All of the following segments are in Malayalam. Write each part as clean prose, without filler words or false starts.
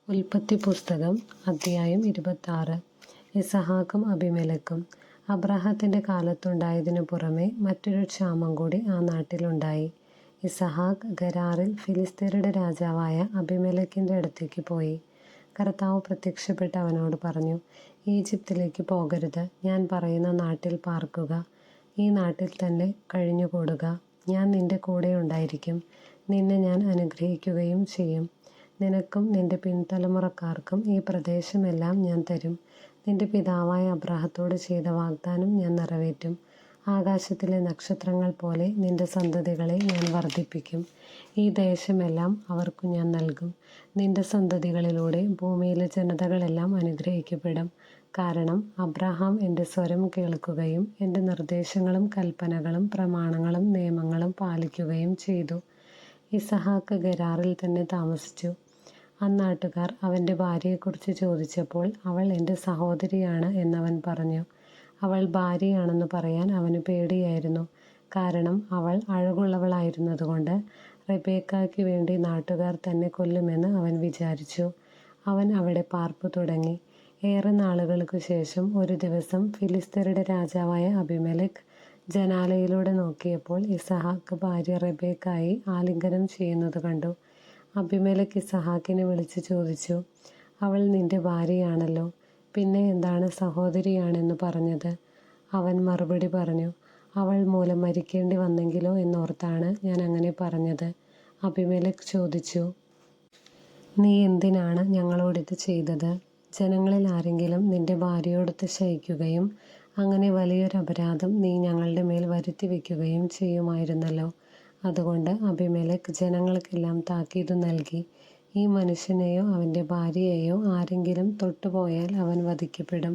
ഉൽപ്പത്തി പുസ്തകം അധ്യായം 26. ഇസഹാക്കും അബിമേലെക്കും. അബ്രാഹത്തിൻ്റെ കാലത്തുണ്ടായതിനു പുറമെ മറ്റൊരു ക്ഷാമം കൂടി ആ നാട്ടിലുണ്ടായി. ഇസഹാക്ക് ഗരാറിൽ ഫിലിസ്ത്യരുടെ രാജാവായ അബിമേലെക്കിൻ്റെ അടുത്തേക്ക് പോയി. കർത്താവ് പ്രത്യക്ഷപ്പെട്ട് അവനോട് പറഞ്ഞു, ഈജിപ്തിലേക്ക് പോകരുത്, ഞാൻ പറയുന്ന നാട്ടിൽ പാർക്കുക, ഈ നാട്ടിൽ തന്നെ കഴിഞ്ഞുകൂടുക. ഞാൻ നിന്റെ കൂടെ ഉണ്ടായിരിക്കും, നിന്നെ ഞാൻ അനുഗ്രഹിക്കുകയും ചെയ്യും. നിനക്കും നിന്റെ പിൻതലമുറക്കാർക്കും ഈ പ്രദേശമെല്ലാം ഞാൻ തരും. നിന്റെ പിതാവായ അബ്രാഹത്തോട് ചെയ്ത വാഗ്ദാനം ഞാൻ നിറവേറ്റും. ആകാശത്തിലെ നക്ഷത്രങ്ങൾ പോലെ നിന്റെ സന്തതികളെ ഞാൻ വർദ്ധിപ്പിക്കും. ഈ ദേശമെല്ലാം അവർക്കു ഞാൻ നൽകും. നിന്റെ സന്തതികളിലൂടെ ഭൂമിയിലെ ജനതകളെല്ലാം അനുഗ്രഹിക്കപ്പെടും. കാരണം അബ്രാഹാം എൻ്റെ സ്വരം കേൾക്കുകയും എൻ്റെ നിർദ്ദേശങ്ങളും കൽപ്പനകളും പ്രമാണങ്ങളും നിയമങ്ങളും പാലിക്കുകയും ചെയ്തു. ഇസഹാക്ക് ഗരാറിൽ തന്നെ താമസിച്ചു. അന്നാട്ടുകാർ അവൻ്റെ ഭാര്യയെക്കുറിച്ച് ചോദിച്ചപ്പോൾ അവൾ എൻ്റെ സഹോദരിയാണ് എന്നവൻ പറഞ്ഞു. അവൾ ഭാര്യയാണെന്ന് പറയാൻ അവന് പേടിയായിരുന്നു. കാരണം അവൾ അഴകുള്ളവളായിരുന്നതുകൊണ്ട് റെബേക്കായ്ക്ക് വേണ്ടി നാട്ടുകാർ തന്നെ കൊല്ലുമെന്ന് അവൻ വിചാരിച്ചു. അവൻ അവിടെ പാർപ്പ് തുടങ്ങി. ഏറെ നാളുകൾക്കു ശേഷം ഒരു ദിവസം ഫിലിസ്ത്യരുടെ രാജാവായ അബിമേലെക്ക് ജനാലയിലൂടെ നോക്കിയപ്പോൾ ഇസഹാക്ക് ഭാര്യ റെബേക്കായി ആലിംഗനം ചെയ്യുന്നത് കണ്ടു. അബിമേലെക്ക് ഇസഹാക്കിനെ വിളിച്ച് ചോദിച്ചു, അവൾ നിന്റെ ഭാര്യയാണല്ലോ, പിന്നെ എന്താണ് സഹോദരിയാണെന്ന് പറഞ്ഞത്? അവൻ മറുപടി പറഞ്ഞു, അവൾ മൂലം മരിക്കേണ്ടി വന്നെങ്കിലോ എന്നോർത്താണ് ഞാൻ അങ്ങനെ പറഞ്ഞത്. അബിമേലെക്ക് ചോദിച്ചു, നീ എന്തിനാണ് ഞങ്ങളോടിത് ചെയ്തത്? ജനങ്ങളിൽ ആരെങ്കിലും നിന്റെ ഭാര്യയോടൊത്ത് ശയിക്കുകയും അങ്ങനെ വലിയൊരു അപരാധം നീ ഞങ്ങളുടെ മേൽ വരുത്തി വയ്ക്കുകയും ചെയ്യുമായിരുന്നല്ലോ. അതുകൊണ്ട് അബിമേലെക്ക് ജനങ്ങൾക്കെല്ലാം താക്കീത് നൽകി, ഈ മനുഷ്യനെയോ അവൻ്റെ ഭാര്യയെയോ ആരെങ്കിലും തൊട്ടുപോയാൽ അവൻ വധിക്കപ്പെടും.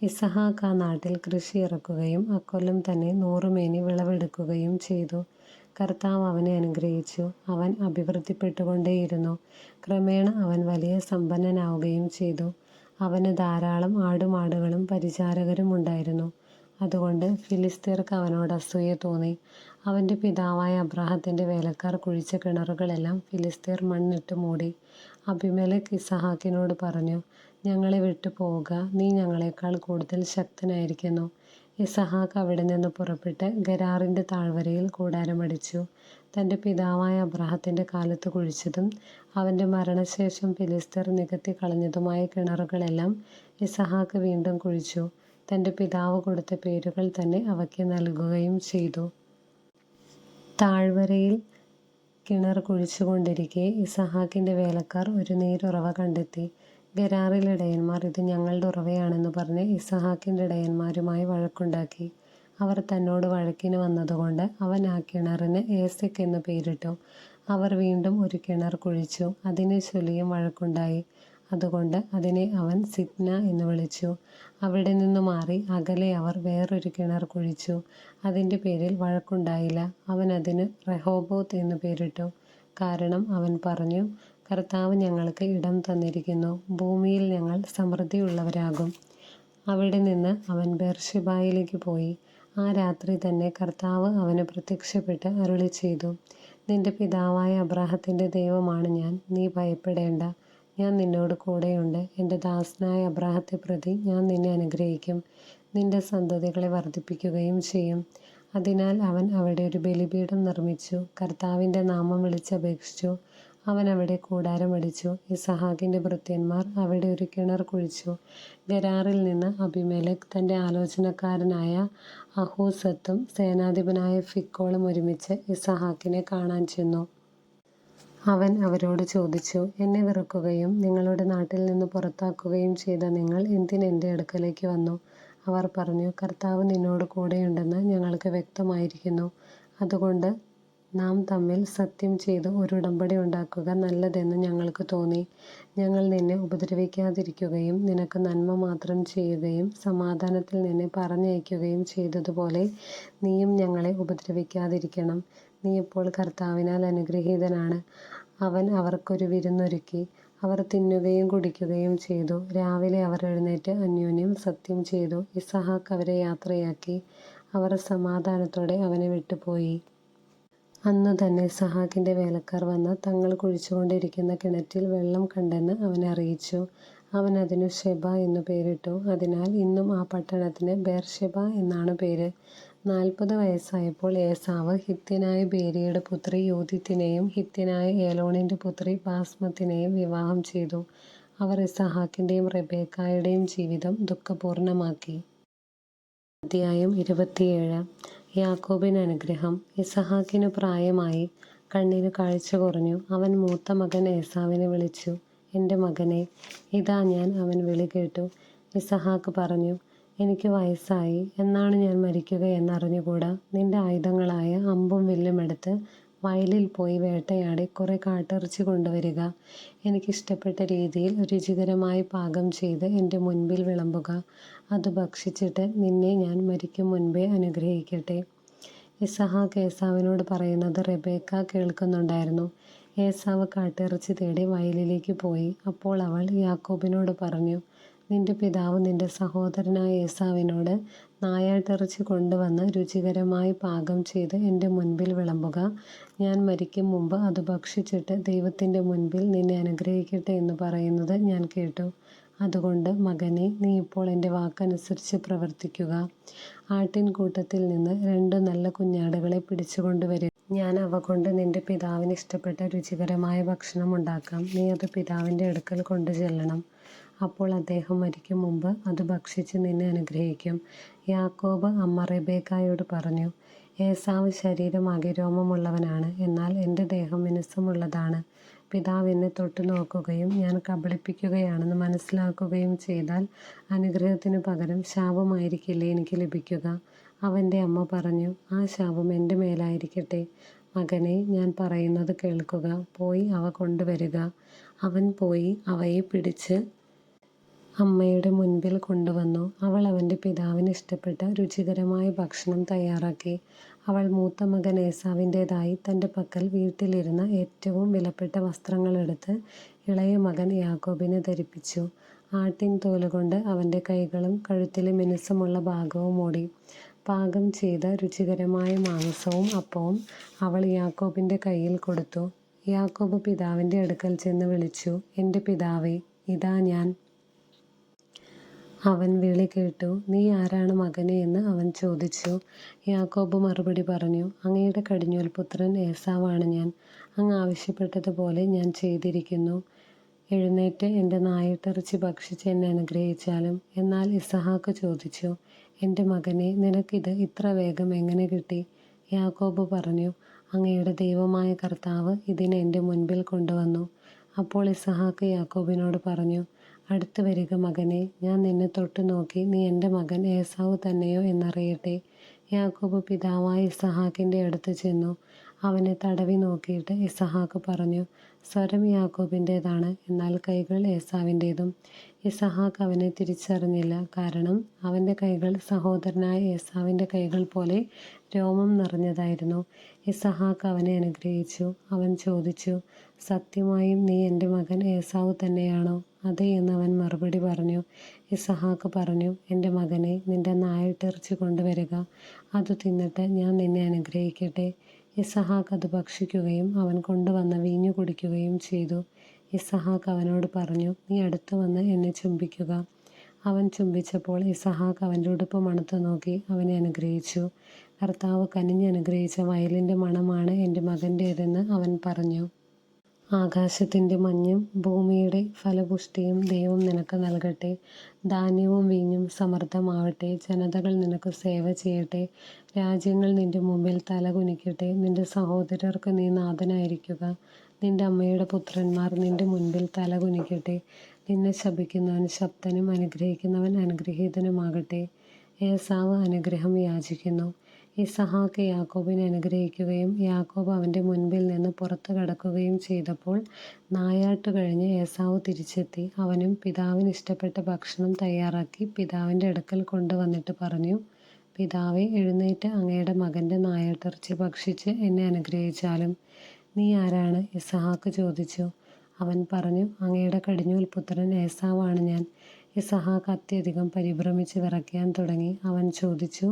ഇസഹാക്ക് ആ നാട്ടിൽ കൃഷി ഇറക്കുകയും അക്കൊല്ലം തന്നെ 100 മേനി വിളവെടുക്കുകയും ചെയ്തു. കർത്താവ് അവനെ അനുഗ്രഹിച്ചു. അവൻ അഭിവൃദ്ധിപ്പെട്ടുകൊണ്ടേയിരുന്നു. ക്രമേണ അവൻ വലിയ സമ്പന്നനാവുകയും ചെയ്തു. അവന് ധാരാളം ആടുമാടുകളും പരിചാരകരും ഉണ്ടായിരുന്നു. അതുകൊണ്ട് ഫിലിസ്ത്യർക്ക് അവനോട് അസൂയ തോന്നി. അവൻ്റെ പിതാവായ അബ്രാഹത്തിൻ്റെ വേലക്കാർ കുഴിച്ച കിണറുകളെല്ലാം ഫിലിസ്ത്യർ മണ്ണിട്ട് മൂടി. അബിമേലെക്ക് ഇസഹാക്കിനോട് പറഞ്ഞു, ഞങ്ങളെ വിട്ടു പോവുക, നീ ഞങ്ങളെക്കാൾ കൂടുതൽ ശക്തനായിരിക്കുന്നു. ഇസഹാക്ക് അവിടെ നിന്ന് പുറപ്പെട്ട് ഗരാറിൻ്റെ താഴ്വരയിൽ കൂടാരമടിച്ചു. തൻ്റെ പിതാവായ അബ്രാഹത്തിൻ്റെ കാലത്ത് കുഴിച്ചതും അവൻ്റെ മരണശേഷം ഫിലിസ്ത്യർ നികത്തി കളഞ്ഞതുമായ കിണറുകളെല്ലാം ഇസഹാക്ക് വീണ്ടും കുഴിച്ചു. തൻ്റെ പിതാവ് കൊടുത്ത പേരുകൾ തന്നെ അവയ്ക്ക് നൽകുകയും ചെയ്തു. താഴ്വരയിൽ കിണർ കുഴിച്ചുകൊണ്ടിരിക്കെ ഇസഹാക്കിൻ്റെ വേലക്കാർ ഒരു നീരുറവ കണ്ടെത്തി. ഗരാറിലെ ഇടയന്മാർ ഇത് ഞങ്ങളുടെ ഉറവയാണെന്ന് പറഞ്ഞ് ഇസഹാക്കിൻ്റെ ഇടയന്മാരുമായി വഴക്കുണ്ടാക്കി. അവർ തന്നോട് വഴക്കിന് വന്നതുകൊണ്ട് അവൻ ആ കിണറിന് ഏസെക്ക് എന്ന് പേരിട്ടു. അവർ വീണ്ടും ഒരു കിണർ കുഴിച്ചു. അതിനെ ചൊല്ലിയും വഴക്കുണ്ടായി. അതുകൊണ്ട് അതിനെ അവൻ സിത്ന എന്ന് വിളിച്ചു. അവിടെ നിന്ന് മാറി അകലെ അവർ വേറൊരു കിണർ കുഴിച്ചു. അതിൻ്റെ പേരിൽ വഴക്കുണ്ടായില്ല. അവൻ അതിന് റെഹോബോത്ത് എന്ന് പേരിട്ടു. കാരണം അവൻ പറഞ്ഞു, കർത്താവ് ഞങ്ങൾക്ക് ഇടം തന്നിരിക്കുന്നു, ഭൂമിയിൽ ഞങ്ങൾ സമൃദ്ധിയുള്ളവരാകും. അവിടെ നിന്ന് അവൻ ബേർശെബയിലേക്ക് പോയി. ആ രാത്രി തന്നെ കർത്താവ് അവന് പ്രത്യക്ഷപ്പെട്ട് അരുളി ചെയ്തു, നിന്റെ പിതാവായ അബ്രാഹത്തിൻ്റെ ദൈവമാണ് ഞാൻ, നീ ഭയപ്പെടേണ്ട. ഞാൻ നിന്നോട് കൂടെയുണ്ട്. എൻ്റെ ദാസനായ അബ്രാഹത്തെ പ്രതി ഞാൻ നിന്നെ അനുഗ്രഹിക്കും, നിന്റെ സന്തതികളെ വർദ്ധിപ്പിക്കുകയും ചെയ്യും. അതിനാൽ അവൻ അവിടെ ഒരു ബലിപീഠം നിർമ്മിച്ചു. കർത്താവിൻ്റെ നാമം വിളിച്ചപേക്ഷിച്ചു. അവൻ അവിടെ കൂടാരമടിച്ചു. ഇസഹാക്കിൻ്റെ ഭൃത്യന്മാർ അവിടെ ഒരു കിണർ കുഴിച്ചു. ഗരാറിൽ നിന്ന് അബിമേലെക്ക് തൻ്റെ ആലോചനക്കാരനായ അഹൂസത്തും സേനാധിപനായ ഫിക്കോളും ഒരുമിച്ച് ഇസഹാക്കിനെ കാണാൻ ചെന്നു. അവൻ അവരോട് ചോദിച്ചു, എന്നെ വെറുക്കുകയും നിങ്ങളുടെ നാട്ടിൽ നിന്ന് പുറത്താക്കുകയും ചെയ്ത നിങ്ങൾ എന്തിനെൻ്റെ അടുക്കലേക്ക് വന്നു? അവർ പറഞ്ഞു, കർത്താവ് നിന്നോട് കൂടെയുണ്ടെന്ന് ഞങ്ങൾക്ക് വ്യക്തമായിരിക്കുന്നു. അതുകൊണ്ട് നാം തമ്മിൽ സത്യം ചെയ്ത് ഒരു ഉടമ്പടി ഉണ്ടാക്കുക നല്ലതെന്ന് ഞങ്ങൾക്ക് തോന്നി. ഞങ്ങൾ നിന്നെ ഉപദ്രവിക്കാതിരിക്കുകയും നിനക്ക് നന്മ മാത്രം ചെയ്യുകയും സമാധാനത്തിൽ നിന്നെ പറഞ്ഞയക്കുകയും ചെയ്തതുപോലെ നീയും ഞങ്ങളെ ഉപദ്രവിക്കാതിരിക്കണം. നീ ഇപ്പോൾ കർത്താവിനാൽ അനുഗ്രഹീതനാണ്. അവൻ അവർക്കൊരു വിരുന്നൊരുക്കി. അവർ തിന്നുകയും കുടിക്കുകയും ചെയ്തു. രാവിലെ അവർ എഴുന്നേറ്റ് അന്യോന്യം സത്യം ചെയ്തു. ഇസഹാക്ക് അവരെ യാത്രയാക്കി. അവർ സമാധാനത്തോടെ അവനെ വിട്ടുപോയി. അന്നു തന്നെ ഇസഹാക്കിന്റെ വേലക്കാർ വന്ന് തങ്ങൾ കുഴിച്ചുകൊണ്ടിരിക്കുന്ന കിണറ്റിൽ വെള്ളം കണ്ടെന്ന് അവനെ അറിയിച്ചു. അവൻ അതിനു ശെബ എന്നു പേരിട്ടു. അതിനാൽ ഇന്നും ആ പട്ടണത്തിന് ബേർശെബ എന്നാണ് പേര്. 40 വയസ്സായപ്പോൾ ഏസാവ് ഹിത്യനായ ബേരിയുടെ പുത്രി യൂദിത്തിനെയും ഹിത്യനായ ഏലോണിന്റെ പുത്രി ബാസ്മത്തിനെയും വിവാഹം ചെയ്തു. അവർ ഇസഹാക്കിന്റെയും റെബേക്കായുടെയും ജീവിതം ദുഃഖപൂർണമാക്കി. അധ്യായം 27. യാക്കോബിന് അനുഗ്രഹം. ഇസഹാക്കിനു പ്രായമായി, കണ്ണിനു കാഴ്ച കുറഞ്ഞു. അവൻ മൂത്ത മകൻ ഏസാവിനെ വിളിച്ചു, "എൻ്റെ മകനേ, ഇതാ ഞാൻ." അവൻ വിളി കേട്ടു. ഇസഹാക്ക് പറഞ്ഞു, "എനിക്ക് വയസ്സായി, എന്നാണ് ഞാൻ മരിക്കുക എന്നറിഞ്ഞുകൂടാ. നിന്റെ ആയുധങ്ങളായ അമ്പും വില്ലും എടുത്ത് വയലിൽ പോയി വേട്ടയാടി കുറെ കാട്ടിറച്ചി കൊണ്ടുവരിക. എനിക്കിഷ്ടപ്പെട്ട രീതിയിൽ രുചികരമായി പാകം ചെയ്ത് എൻ്റെ മുൻപിൽ വിളമ്പുക. അത് ഭക്ഷിച്ചിട്ട് നിന്നെ ഞാൻ മരിക്കും മുൻപേ അനുഗ്രഹിക്കട്ടെ." ഇസഹാക്ക് ഏസാവിനോട് പറയുന്നത് റെബേക്ക കേൾക്കുന്നുണ്ടായിരുന്നു. ഏസാവ് കാട്ടിറച്ചി തേടി വയലിലേക്ക് പോയി. അപ്പോൾ അവൾ യാക്കോബിനോട് പറഞ്ഞു, "നിന്റെ പിതാവ് നിന്റെ സഹോദരനായ ഏസാവിനോട് നായാട്ടിറച്ചി കൊണ്ടുവന്ന് രുചികരമായി പാകം ചെയ്ത് എൻ്റെ മുൻപിൽ വിളമ്പുക. ഞാൻ മരിക്കും മുമ്പ് അത് ഭക്ഷിച്ചിട്ട് ദൈവത്തിൻ്റെ മുൻപിൽ നിന്നെ അനുഗ്രഹിക്കട്ടെ എന്ന് പറയുന്നത് ഞാൻ കേട്ടു. അതുകൊണ്ട് മകനേ, നീ ഇപ്പോൾ എൻ്റെ വാക്കനുസരിച്ച് പ്രവർത്തിക്കുക. ആട്ടിൻകൂട്ടത്തിൽ നിന്ന് 2 നല്ല കുഞ്ഞാടുകളെ പിടിച്ചുകൊണ്ടുവരിക. ഞാൻ അവ കൊണ്ട് നിന്റെ പിതാവിന് ഇഷ്ടപ്പെട്ട രുചികരമായ ഭക്ഷണം ഉണ്ടാക്കാം. നീ അത് പിതാവിൻ്റെ അടുക്കൽ കൊണ്ടുചെല്ലണം. അപ്പോൾ അദ്ദേഹം മരിക്കും മുമ്പ് അത് ഭക്ഷിച്ച് നിന്നെ അനുഗ്രഹിക്കും." യാക്കോബ് അമ്മ റെബേക്കായോട് പറഞ്ഞു, "ഏസാവ് ശരീരമാകെ രോമമുള്ളവനാണ്, എന്നാൽ എൻ്റെ ദേഹം മിനുസമുള്ളതാണ്. പിതാവ് എന്നെ തൊട്ടു നോക്കുകയും ഞാൻ കബളിപ്പിക്കുകയാണെന്ന് മനസ്സിലാക്കുകയും ചെയ്താൽ അനുഗ്രഹത്തിനു പകരം ശാപമായിരിക്കില്ലേ എനിക്ക് ലഭിക്കുക?" അവൻ്റെ അമ്മ പറഞ്ഞു, "ആ ശാപം എൻ്റെ മേലായിരിക്കട്ടെ. മകനേ, ഞാൻ പറയുന്നത് കേൾക്കുക. പോയി അവ കൊണ്ടുവരിക." അവൻ പോയി അവയെ പിടിച്ച് അമ്മയുടെ മുൻപിൽ കൊണ്ടുവന്നു. അവൾ അവൻ്റെ പിതാവിന് ഇഷ്ടപ്പെട്ട രുചികരമായ ഭക്ഷണം തയ്യാറാക്കി. അവൾ മൂത്ത മകൻ ഏസാവിൻ്റേതായി തൻ്റെ പക്കൽ വീട്ടിലിരുന്ന ഏറ്റവും വിലപ്പെട്ട വസ്ത്രങ്ങളെടുത്ത് ഇളയ മകൻ യാക്കോബിനെ ധരിപ്പിച്ചു. ആട്ടിൻ തോലുകൊണ്ട് അവൻ്റെ കൈകളും കഴുത്തിലെ മിനുസമുള്ള ഭാഗവും മൂടി. പാകം ചെയ്ത രുചികരമായ മാംസവും അപ്പവും അവൾ യാക്കോബിൻ്റെ കയ്യിൽ കൊടുത്തു. യാക്കോബ് പിതാവിൻ്റെ അടുക്കൽ ചെന്ന് വിളിച്ചു, "എൻ്റെ പിതാവേ, ഇതാ ഞാൻ." അവൻ വിളി കേട്ടു. "നീ ആരാണ് മകനേ?" എന്ന് അവൻ ചോദിച്ചു. യാക്കോബ് മറുപടി പറഞ്ഞു, "അങ്ങയുടെ കടിഞ്ഞൂൽ പുത്രൻ ഏസാവാണ് ഞാൻ. അങ്ങ് ആവശ്യപ്പെട്ടതുപോലെ ഞാൻ ചെയ്തിരിക്കുന്നു. എഴുന്നേറ്റ് എൻ്റെ നായാട്ടിറച്ചി ഭക്ഷിച്ച് എന്നെ അനുഗ്രഹിച്ചാലും." എന്നാൽ ഇസഹാക്ക് ചോദിച്ചു, "എൻ്റെ മകനേ, നിനക്കിത് ഇത്ര വേഗം എങ്ങനെ കിട്ടി?" യാക്കോബ് പറഞ്ഞു, "അങ്ങയുടെ ദൈവമായ കർത്താവ് ഇതിനെ എൻ്റെ മുൻപിൽ കൊണ്ടുവന്നു." അപ്പോൾ ഇസഹാക്ക് യാക്കോബിനോട് പറഞ്ഞു, "അടുത്ത് വരിക മകനേ, ഞാൻ നിന്നെ തൊട്ടു നോക്കി നീ എൻ്റെ മകൻ ഏസാവ് തന്നെയോ എന്നറിയട്ടെ." യാക്കോബ് പിതാവായ ഇസഹാക്കിൻ്റെ അടുത്ത് ചെന്നു. അവനെ തടവി നോക്കിയിട്ട് ഇസഹാക്ക് പറഞ്ഞു, "സ്വരം യാക്കോബിൻ്റേതാണ്, എന്നാൽ കൈകൾ ഏസാവിൻ്റേതും." ഇസഹാക്ക് അവനെ തിരിച്ചറിഞ്ഞില്ല, കാരണം അവൻ്റെ കൈകൾ സഹോദരനായ ഏസാവിൻ്റെ കൈകൾ പോലെ രോമം നിറഞ്ഞതായിരുന്നു. ഇസഹാക്ക് അവനെ അനുഗ്രഹിച്ചു. അവൻ ചോദിച്ചു, "സത്യമായും നീ എൻ്റെ മകൻ ഏസാവ് തന്നെയാണോ?" "അതെ" എന്ന് അവൻ മറുപടി പറഞ്ഞു. ഇസഹാക്ക് പറഞ്ഞു, "എൻ്റെ മകനേ, നിന്റെ നായാട്ടിറച്ചി കൊണ്ടുവരിക. അത് തിന്നിട്ട് ഞാൻ നിന്നെ അനുഗ്രഹിക്കട്ടെ." ഇസഹാക്ക് അത് ഭക്ഷിക്കുകയും അവൻ കൊണ്ടുവന്ന വീഞ്ഞു കുടിക്കുകയും ചെയ്തു. ഇസഹാക്ക് അവനോട് പറഞ്ഞു, "നീ അടുത്തു വന്ന് എന്നെ ചുംബിക്കുക." അവൻ ചുംബിച്ചപ്പോൾ ഇസഹാക്ക് അവൻ്റെ ഉടുപ്പ് മണത്തു നോക്കി അവനെ അനുഗ്രഹിച്ചു. "കർത്താവ് കനിഞ്ഞ് അനുഗ്രഹിച്ച വയലിൻ്റെ മണമാണ് എൻ്റെ മകൻ്റേതെന്ന്" അവൻ പറഞ്ഞു. "ആകാശത്തിൻ്റെ മഞ്ഞും ഭൂമിയുടെ ഫലപുഷ്ടിയും ദൈവം നിനക്ക് നൽകട്ടെ. ധാന്യവും വീഞ്ഞും സമൃദ്ധമാവട്ടെ. ജനതകൾ നിനക്ക് സേവ ചെയ്യട്ടെ. രാജ്യങ്ങൾ നിന്റെ മുമ്പിൽ തലകുനിക്കട്ടെ. നിന്റെ സഹോദരർക്ക് നീ നാഥനായിരിക്കുക. നിന്റെ അമ്മയുടെ പുത്രന്മാർ നിന്റെ മുൻപിൽ തലകുനിക്കട്ടെ. നിന്നെ ശപിക്കുന്നവൻ ശപ്തനും അനുഗ്രഹിക്കുന്നവൻ അനുഗ്രഹീതനുമാകട്ടെ." ഏസാവ് അനുഗ്രഹം യാചിക്കുന്നു. ഇസഹാക്ക് യാക്കോബിനെ അനുഗ്രഹിക്കുകയും യാക്കോബ് അവൻ്റെ മുൻപിൽ നിന്ന് പുറത്തു കടക്കുകയും ചെയ്തപ്പോൾ നായാട്ട് കഴിഞ്ഞ് ഏസാവ് തിരിച്ചെത്തി. അവനും പിതാവിന് ഇഷ്ടപ്പെട്ട ഭക്ഷണം തയ്യാറാക്കി പിതാവിൻ്റെ അടുക്കൽ കൊണ്ടുവന്നിട്ട് പറഞ്ഞു, "പിതാവേ, എഴുന്നേറ്റ് അങ്ങയുടെ മകൻ്റെ നായാട്ടിറച്ചി ഭക്ഷിച്ച് എന്നെ അനുഗ്രഹിച്ചാലും." "നീ ആരാണ്?" ഇസഹാക്ക് ചോദിച്ചു. അവൻ പറഞ്ഞു, "അങ്ങയുടെ കടിഞ്ഞൂൽ പുത്രൻ ഏസാവാണ് ഞാൻ." ഇസഹാക്ക് അത്യധികം പരിഭ്രമിച്ച് വിറയ്ക്കാൻ തുടങ്ങി. അവൻ ചോദിച്ചു,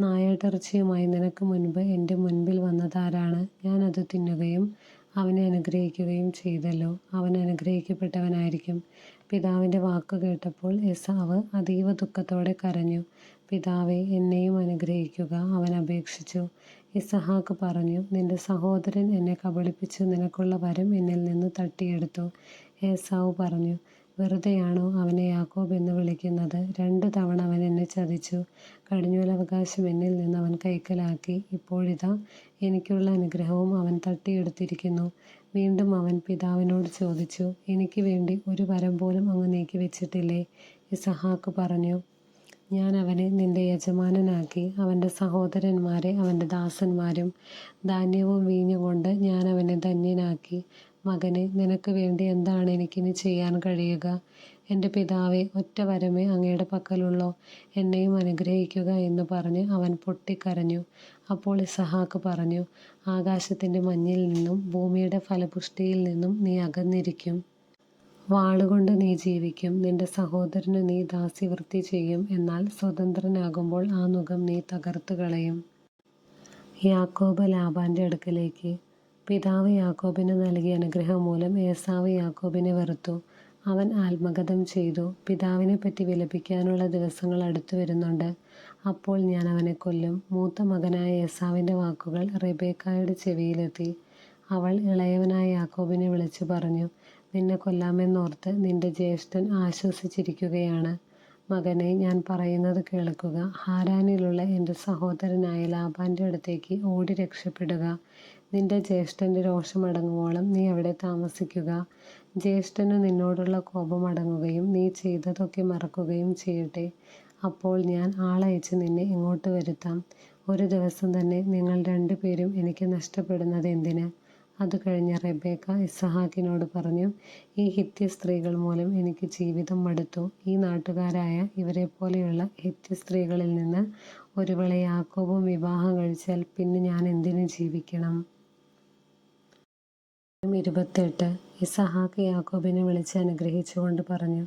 നായാട്ടിറച്ചിയുമായി നിനക്ക് മുൻപ് എൻ്റെ മുൻപിൽ വന്നതാരാണ്? ഞാൻ അത് തിന്നുകയും അവനെ അനുഗ്രഹിക്കുകയും ചെയ്തല്ലോ. അവൻ അനുഗ്രഹിക്കപ്പെട്ടവനായിരിക്കും. പിതാവിൻ്റെ വാക്കു കേട്ടപ്പോൾ ഏശാവ് അതീവ ദുഃഖത്തോടെ കരഞ്ഞു. പിതാവേ, എന്നെയും അനുഗ്രഹിക്കുക, അവൻ അപേക്ഷിച്ചു. ഇസഹാക്ക് പറഞ്ഞു, നിന്റെ സഹോദരൻ എന്നെ കബളിപ്പിച്ചു നിനക്കുള്ള വരം എന്നിൽ നിന്ന് തട്ടിയെടുത്തു. ഏശാവ് പറഞ്ഞു, വെറുതെയാണോ അവനെ യാക്കോബ് എന്ന് വിളിക്കുന്നത്? 2 തവണ അവൻ എന്നെ ചതിച്ചു. കടിഞ്ഞൂലവകാശം എന്നിൽ നിന്ന് അവൻ കൈക്കലാക്കി. ഇപ്പോഴിതാ എനിക്കുള്ള അനുഗ്രഹവും അവൻ തട്ടിയെടുത്തിരിക്കുന്നു. വീണ്ടും അവൻ പിതാവിനോട് ചോദിച്ചു, എനിക്ക് വേണ്ടി ഒരു വരം പോലും അങ്ങ് നീക്കി വെച്ചിട്ടില്ലേ? ഇസഹാക്ക് പറഞ്ഞു, ഞാൻ അവനെ നിന്റെ യജമാനനാക്കി, അവൻ്റെ സഹോദരന്മാരെ അവൻ്റെ ദാസന്മാരും ധാന്യവും വീഞ്ഞും കൊണ്ട് ഞാൻ അവനെ ധന്യനാക്കി. മകനെ, നിനക്ക് വേണ്ടി എന്താണ് എനിക്കിനി ചെയ്യാൻ കഴിയുക? എൻ്റെ പിതാവേ, ഒറ്റ വരമേ അങ്ങയുടെ പക്കലുള്ളോ? എന്നെയും അനുഗ്രഹിക്കുക എന്ന് പറഞ്ഞ് അവൻ പൊട്ടിക്കരഞ്ഞു. അപ്പോൾ ഇസഹാക്ക് പറഞ്ഞു, ആകാശത്തിൻ്റെ മഞ്ഞിൽ നിന്നും ഭൂമിയുടെ ഫലപുഷ്ടിയിൽ നിന്നും നീ അകന്നിരിക്കും. വാളുകൊണ്ട് നീ ജീവിക്കും. നിന്റെ സഹോദരന് നീ ദാസ്യവൃത്തി ചെയ്യും. എന്നാൽ സ്വതന്ത്രനാകുമ്പോൾ ആ നുകം നീ തകർത്തു കളയും. യാക്കോബ് ലാബാന്റെ അടുക്കലേക്ക്. പിതാവ് യാക്കോബിന് നൽകിയ അനുഗ്രഹം മൂലം ഏശാവ് യാക്കോബിനെ വെറുത്തു. അവൻ ആത്മഗതം ചെയ്തു, പിതാവിനെപ്പറ്റി വിലപിക്കാനുള്ള ദിവസങ്ങൾ അടുത്തു വരുന്നുണ്ട്. അപ്പോൾ ഞാൻ അവനെ കൊല്ലും. മൂത്ത മകനായ ഏശാവിൻ്റെ വാക്കുകൾ റെബേക്കായുടെ ചെവിയിലെത്തി. അവൾ ഇളയവനായ യാക്കോബിനെ വിളിച്ചു പറഞ്ഞു, നിന്നെ കൊല്ലാമെന്നോർത്ത് നിന്റെ ജ്യേഷ്ഠൻ ആശ്വസിച്ചിരിക്കുകയാണ്. മകനെ, ഞാൻ പറയുന്നത് കേൾക്കുക. ഹാരാനിലുള്ള എൻ്റെ സഹോദരനായ ലാബാന്റെ അടുത്തേക്ക് ഓടി രക്ഷപ്പെടുക. നിന്റെ ജ്യേഷ്ഠൻ്റെ രോഷമടങ്ങുവോളം നീ അവിടെ താമസിക്കുക. ജ്യേഷ്ഠന് നിന്നോടുള്ള കോപം അടങ്ങുകയും നീ ചെയ്തതൊക്കെ മറക്കുകയും ചെയ്യട്ടെ. അപ്പോൾ ഞാൻ ആളയച്ച് നിന്നെ ഇങ്ങോട്ട് വരുത്താം. ഒരു ദിവസം തന്നെ നിങ്ങൾ 2 പേരും എനിക്ക് നഷ്ടപ്പെടുന്നത് എന്തിന്? അത് കഴിഞ്ഞ് റെബേക്ക ഇസഹാക്കിനോട് പറഞ്ഞു, ഈ ഹിത്യ സ്ത്രീകൾ മൂലം എനിക്ക് ജീവിതം മടുത്തു. ഈ നാട്ടുകാരായ ഇവരെപ്പോലെയുള്ള ഹിത്യ സ്ത്രീകളിൽ നിന്ന് ഒരുവളെ യാക്കോബും വിവാഹം കഴിച്ചാൽ പിന്നെ ഞാൻ എന്തിനു ജീവിക്കണം? 28. ഇസഹാക്ക് യാക്കോബിനെ വിളിച്ച് അനുഗ്രഹിച്ചുകൊണ്ട് പറഞ്ഞു,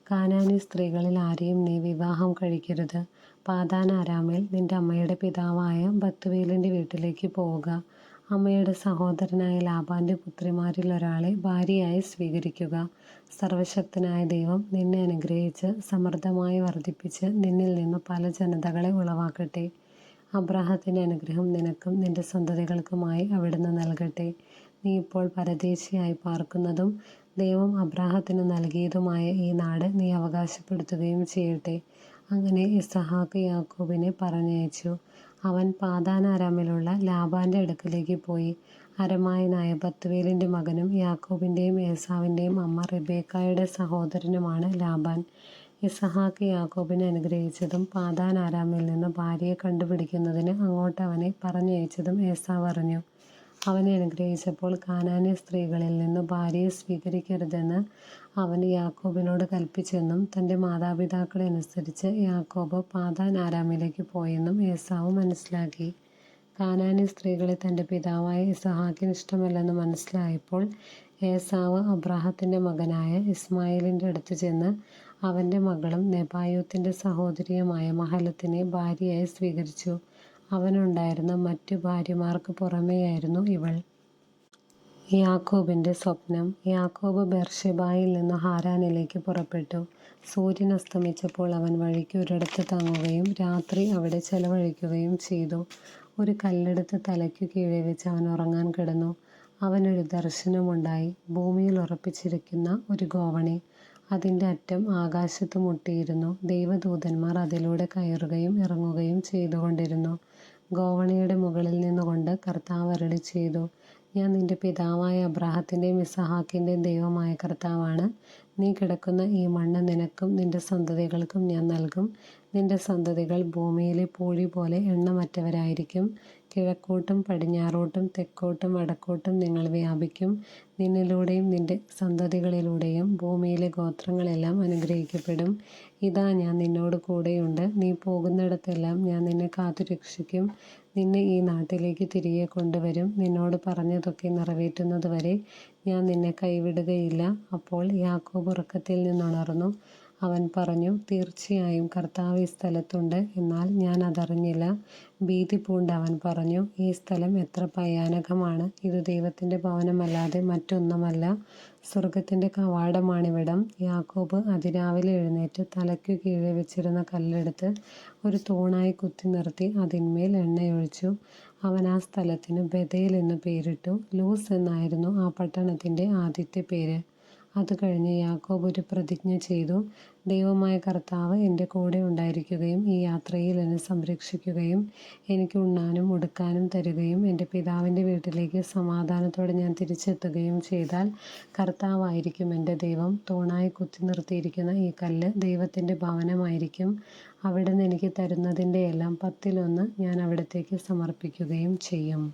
കാനാനി സ്ത്രീകളിൽ ആരെയും നീ വിവാഹം കഴിക്കരുത്. പാദാൻ അരാമിൽ നിന്റെ അമ്മയുടെ പിതാവായ ബത്തുവേലിൻ്റെ വീട്ടിലേക്ക് പോവുക. അമ്മയുടെ സഹോദരനായ ലാബാന്റെ പുത്രിമാരിൽ ഒരാളെ ഭാര്യയായി സ്വീകരിക്കുക. സർവശക്തനായ ദൈവം നിന്നെ അനുഗ്രഹിച്ച് സമൃദ്ധമായി വർദ്ധിപ്പിച്ച് നിന്നിൽ നിന്ന് പല ജനതകളെ ഉളവാക്കട്ടെ. അബ്രാഹത്തിൻ്റെ അനുഗ്രഹം നിനക്കും നിന്റെ സന്തതികൾക്കുമായി അവിടുന്ന് നൽകട്ടെ. നീ ഇപ്പോൾ പരദേശിയായി പാർക്കുന്നതും ദൈവം അബ്രാഹത്തിന് നൽകിയതുമായ ഈ നാട് നീ അവകാശപ്പെടുത്തുകയും ചെയ്യട്ടെ. അങ്ങനെ ഇസഹാക്ക് യാക്കോബിനെ പറഞ്ഞയച്ചു. അവൻ പാദാൻ അരാമിലുള്ള ലാബാന്റെ അടുക്കലേക്ക് പോയി. അരമായനായ ബത്തുവേലിൻ്റെ മകനും യാക്കോബിൻ്റെയും ഏസാവിൻ്റെയും അമ്മ റെബേക്കായുടെ സഹോദരനുമാണ് ലാബാൻ. ഇസഹാക്ക് യാക്കോബിനെ അനുഗ്രഹിച്ചതും പാദാൻ അരാമിൽ നിന്ന് ഭാര്യയെ കണ്ടുപിടിക്കുന്നതിന് അങ്ങോട്ട് അവനെ പറഞ്ഞയച്ചതും ഏസാവ് അറിഞ്ഞു. അവനെ അനുഗ്രഹിച്ചപ്പോൾ കാനാന്യ സ്ത്രീകളിൽ നിന്ന് ഭാര്യയെ സ്വീകരിക്കരുതെന്ന് അവൻ യാക്കോബിനോട് കൽപ്പിച്ചെന്നും തൻ്റെ മാതാപിതാക്കളെ അനുസരിച്ച് യാക്കോബ് പാദാൻ ആരാമിലേക്ക് പോയെന്നും ഏസാവ് മനസ്സിലാക്കി. കാനാന്യ സ്ത്രീകളെ തൻ്റെ പിതാവായ ഇസഹാക്കിന് ഇഷ്ടമല്ലെന്ന് മനസ്സിലായപ്പോൾ ഏസാവ് അബ്രാഹത്തിൻ്റെ മകനായ ഇസ്മായിലിൻ്റെ അടുത്ത് ചെന്ന് അവൻ്റെ മകളും നെബായോത്തിൻ്റെ സഹോദരിയുമായ മഹലത്തിനെ ഭാര്യയായി സ്വീകരിച്ചു. അവനുണ്ടായിരുന്ന മറ്റു ഭാര്യമാർക്ക് പുറമെയായിരുന്നു ഇവൾ. യാക്കോബിൻ്റെ സ്വപ്നം. യാക്കോബ് ബെർഷെബായിൽ നിന്ന് ഹാരാനിലേക്ക് പുറപ്പെട്ടു. സൂര്യൻ അസ്തമിച്ചപ്പോൾ അവൻ വഴിക്ക് ഒരിടത്ത് തങ്ങുകയും രാത്രി അവിടെ ചെലവഴിക്കുകയും ചെയ്തു. ഒരു കല്ലെടുത്ത് തലയ്ക്കു കീഴെ വെച്ച് അവൻ ഉറങ്ങാൻ കിടന്നു. അവനൊരു ദർശനമുണ്ടായി. ഭൂമിയിൽ ഉറപ്പിച്ചിരിക്കുന്ന ഒരു ഗോവണി. അതിൻ്റെ അറ്റം ആകാശത്ത് മുട്ടിയിരുന്നു. ദൈവദൂതന്മാർ അതിലൂടെ കയറുകയും ഇറങ്ങുകയും ചെയ്തുകൊണ്ടിരുന്നു. ഗോവണിയുടെ മുകളിൽ നിന്നുകൊണ്ട് കർത്താവ് അരുളി ചെയ്തു, ഞാൻ നിന്റെ പിതാവായ അബ്രാഹത്തിൻ്റെയും ഇസഹാക്കിൻ്റെയും ദൈവമായ കർത്താവാണ്. നീ കിടക്കുന്ന ഈ മണ്ണ് നിനക്കും നിന്റെ സന്തതികൾക്കും ഞാൻ നൽകും. നിന്റെ സന്തതികൾ ഭൂമിയിലെ പൂഴി പോലെ എണ്ണമറ്റവരായിരിക്കും. കിഴക്കോട്ടും പടിഞ്ഞാറോട്ടും തെക്കോട്ടും വടക്കോട്ടും നിങ്ങൾ വ്യാപിക്കും. നിന്നിലൂടെയും നിന്റെ സന്തതികളിലൂടെയും ഭൂമിയിലെ ഗോത്രങ്ങളെല്ലാം അനുഗ്രഹിക്കപ്പെടും. ഇതാ, ഞാൻ നിന്നോട് കൂടെയുണ്ട്. നീ പോകുന്നിടത്തെല്ലാം ഞാൻ നിന്നെ കാത്തുരക്ഷിക്കും. നിന്നെ ഈ നാട്ടിലേക്ക് തിരികെ കൊണ്ടുവരും. നിന്നോട് പറഞ്ഞതൊക്കെ നിറവേറ്റുന്നതുവരെ ഞാൻ നിന്നെ കൈവിടുകയില്ല. അപ്പോൾ യാക്കോബ് ഉറക്കത്തിൽ നിന്നുണർന്നു. അവൻ പറഞ്ഞു, തീർച്ചയായും കർത്താവ് ഈ സ്ഥലത്തുണ്ട്, എന്നാൽ ഞാൻ അതറിഞ്ഞില്ല. ഭീതി പൂണ്ട അവൻ പറഞ്ഞു, ഈ സ്ഥലം എത്ര ഭയാനകമാണ്! ഇത് ദൈവത്തിൻ്റെ ഭവനമല്ലാതെ മറ്റൊന്നുമല്ല. സ്വർഗത്തിൻ്റെ കവാടമാണിവിടം. യാക്കോബ് അതിരാവിലെ എഴുന്നേറ്റ് തലയ്ക്കു കീഴെ വെച്ചിരുന്ന കല്ലെടുത്ത് ഒരു തൂണായി കുത്തി നിർത്തി അതിന്മേൽ എണ്ണയൊഴിച്ചു. അവൻ ആ സ്ഥലത്തിന് ബേഥേൽ എന്നു പേരിട്ടു. ലൂസ് എന്നായിരുന്നു ആ പട്ടണത്തിൻ്റെ ആദ്യത്തെ പേര്. അത് കഴിഞ്ഞ് യാക്കോബ് ഒരു പ്രതിജ്ഞ ചെയ്തു, ദൈവമായ കർത്താവ് എൻ്റെ കൂടെ ഉണ്ടായിരിക്കുകയും ഈ യാത്രയിൽ എന്നെ സംരക്ഷിക്കുകയും എനിക്ക് ഉണ്ണാനും ഉടുക്കാനും തരികയും എൻ്റെ പിതാവിൻ്റെ വീട്ടിലേക്ക് സമാധാനത്തോടെ ഞാൻ തിരിച്ചെത്തുകയും ചെയ്താൽ കർത്താവായിരിക്കും എൻ്റെ ദൈവം. തൂണായി കുത്തി നിർത്തിയിരിക്കുന്ന ഈ കല്ല് ദൈവത്തിൻ്റെ ഭവനമായിരിക്കും. അവിടുന്ന് എനിക്ക് തരുന്നതിൻ്റെ എല്ലാം 10-1 ഞാൻ അവിടത്തേക്ക് സമർപ്പിക്കുകയും ചെയ്യും.